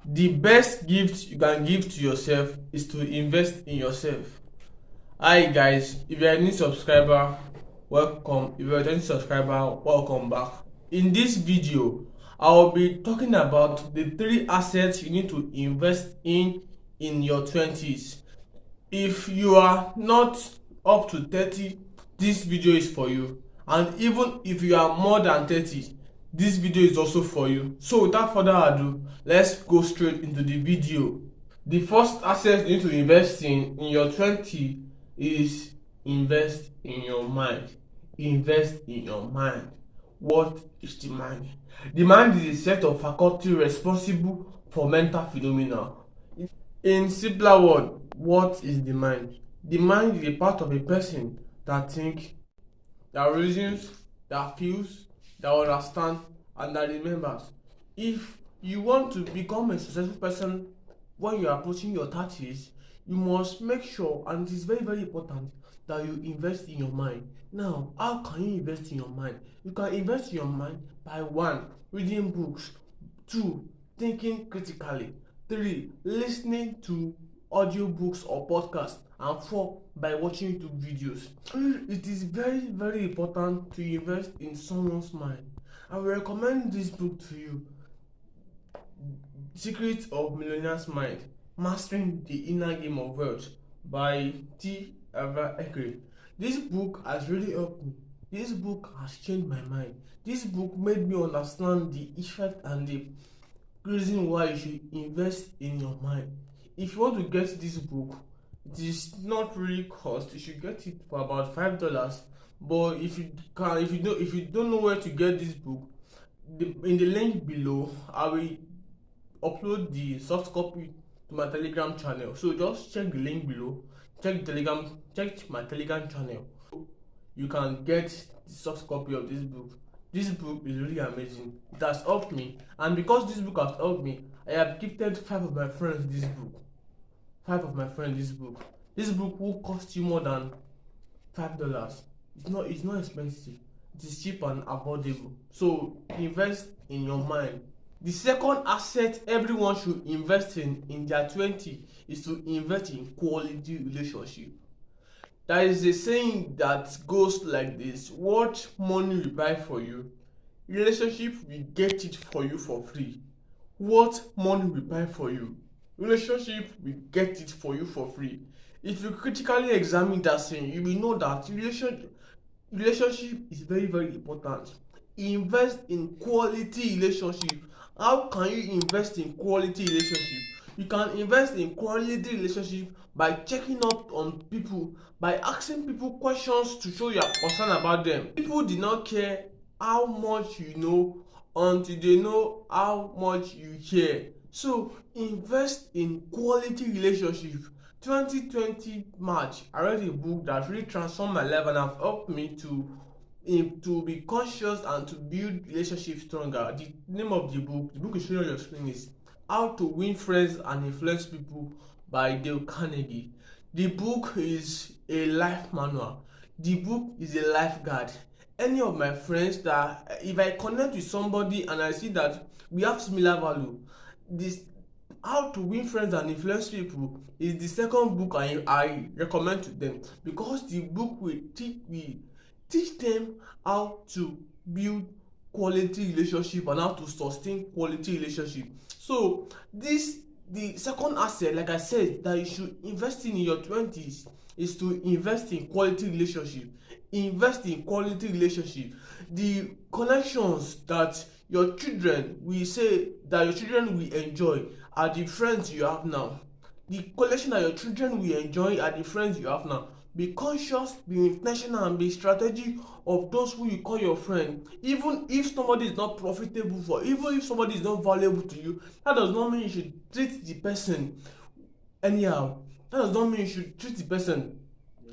The best gift you can give to yourself is to invest in yourself. Hi guys, if you're a new subscriber, welcome. If you're a returning subscriber, welcome back. In this video, I will be talking about the three assets you need to invest in your 20s. If you are not up to 30, this video is for you. And even if you are more than 30, this video is also for you. So without further ado, let's go straight into the video. The first asset you need to invest in your 20 is invest in your mind. Invest in your mind. What is the mind? The mind is a set of faculty responsible for mental phenomena. In simpler word, what is the mind? The mind is a part of a person that thinks, that reasons, that feels, that understands, and that remembers. If you want to become a successful person when you are approaching your 30s, you must make sure, and it is very, very important, that you invest in your mind. Now, how can you invest in your mind? You can invest in your mind by 1. Reading books, 2. Thinking critically, 3. Listening to audiobooks or podcasts, and 4. By watching YouTube videos. It is very, very important to invest in someone's mind. I will recommend this book to you, Secrets of Millionaire's Mind, Mastering the Inner Game of Wealth by T. Eva Ekre. This book has really helped me. This book has changed my mind. This book made me understand the effect and the reason why you should invest in your mind. If you want to get this book, it is not really cost. You should get it for about $5. But if you don't know where to get this book, in the link below, I will upload the soft copy to my Telegram channel. So just check the link below. Check my Telegram channel. You can get the soft copy of this book. This book is really amazing. It has helped me, and because this book has helped me, I have gifted 5 of my friends this book. 5 of my friends this book. This book will cost you more than $5. It's not expensive. It is cheap and affordable. So invest in your mind. The second asset everyone should invest in their 20 is to invest in quality relationship. There is a saying that goes like this: what money will buy for you, relationship will get it for you for free. What money will buy for you, relationship will get it for you for free. If you critically examine that saying, you will know that relationship is very, very important. Invest in quality relationship. How can you invest in quality relationship? You can invest in quality relationship by checking up on people, by asking people questions to show you are concerned about them. People do not care how much you know until they know how much you care. So invest in quality relationship. 2020 March, I read a book that really transformed my life and have helped me to be conscious and to build relationships stronger. The name of the book is showing on your screen, is How to Win Friends and Influence People by Dale Carnegie. The book is a life manual. The book is a life guide. Any of my friends that if I connect with somebody and I see that we have similar value, this How to Win Friends and Influence People is the second book I recommend to them, because the book will teach them how to build quality relationship and how to sustain quality relationship. So the second asset, like I said, that you should invest in your 20s is to invest in quality relationship. Invest in quality relationship. The connections that your children will enjoy are the friends you have now. The collection that your children will enjoy are the friends you have now. Be conscious, be intentional, and be strategic of those who you call your friend. Even if somebody is not profitable for, even if somebody is not valuable to you, that does not mean you should treat the person anyhow. That does not mean you should treat the person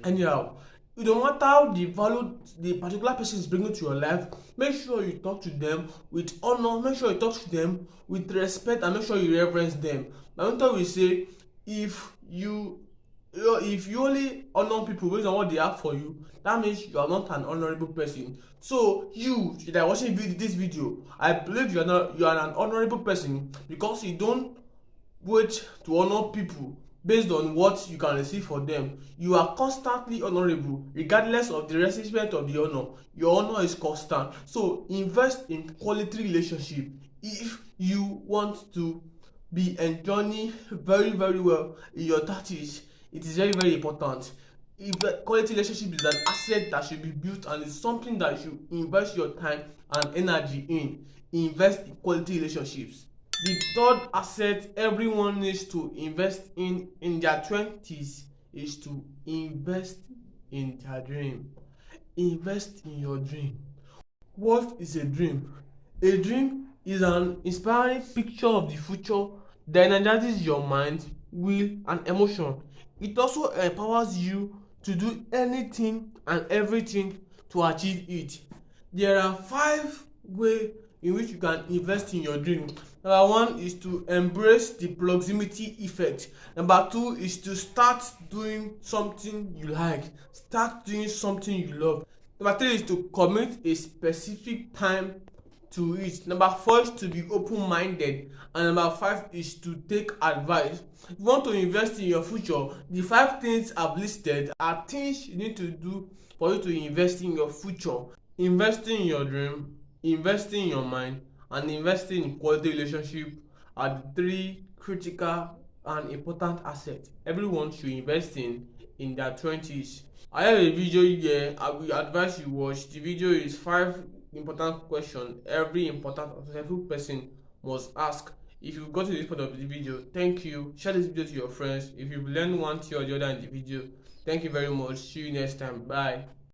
anyhow. No matter how the value the particular person is bringing to your life, make sure you talk to them with honor, make sure you talk to them with respect, and make sure you reverence them. My mentor will say, if you only honor people based on what they have for you, that means you are not an honorable person. So you that are watching this video, I believe you are an honorable person, because you don't wait to honor people based on what you can receive for them. You are constantly honorable regardless of the recipient of the honor. Your honor is constant. So invest in quality relationship if you want to be enjoying very well in your 30s. It is very important. If quality relationship is an asset that should be built and it's something that you should invest your time and energy in. Invest in quality relationships. The third asset everyone needs to invest in their 20s is to invest in their dream. Invest in your dream. What is a dream? A dream is an inspiring picture of the future that energizes your mind, will, and emotion. It also empowers you to do anything and everything to achieve it. There are 5 ways in which you can invest in your dream. Number 1 is to embrace the proximity effect. Number 2 is to start doing something you like. Start doing something you love. Number 3 is to commit a specific time to it. Number 4 is to be open-minded. And number 5 is to take advice. If you want to invest in your future, the 5 things I've listed are things you need to do for you to invest in your future. Investing in your dream, investing in your mind, and investing in quality relationship are the 3 critical and important assets everyone should invest in their 20s. I have a video here I will advise you watch. The video is 5 important questions every important successful person must ask. If you got to this part of the video, thank you. Share this video to your friends. If you've learned one thing or the other in the video, thank you very much. See you next time. Bye.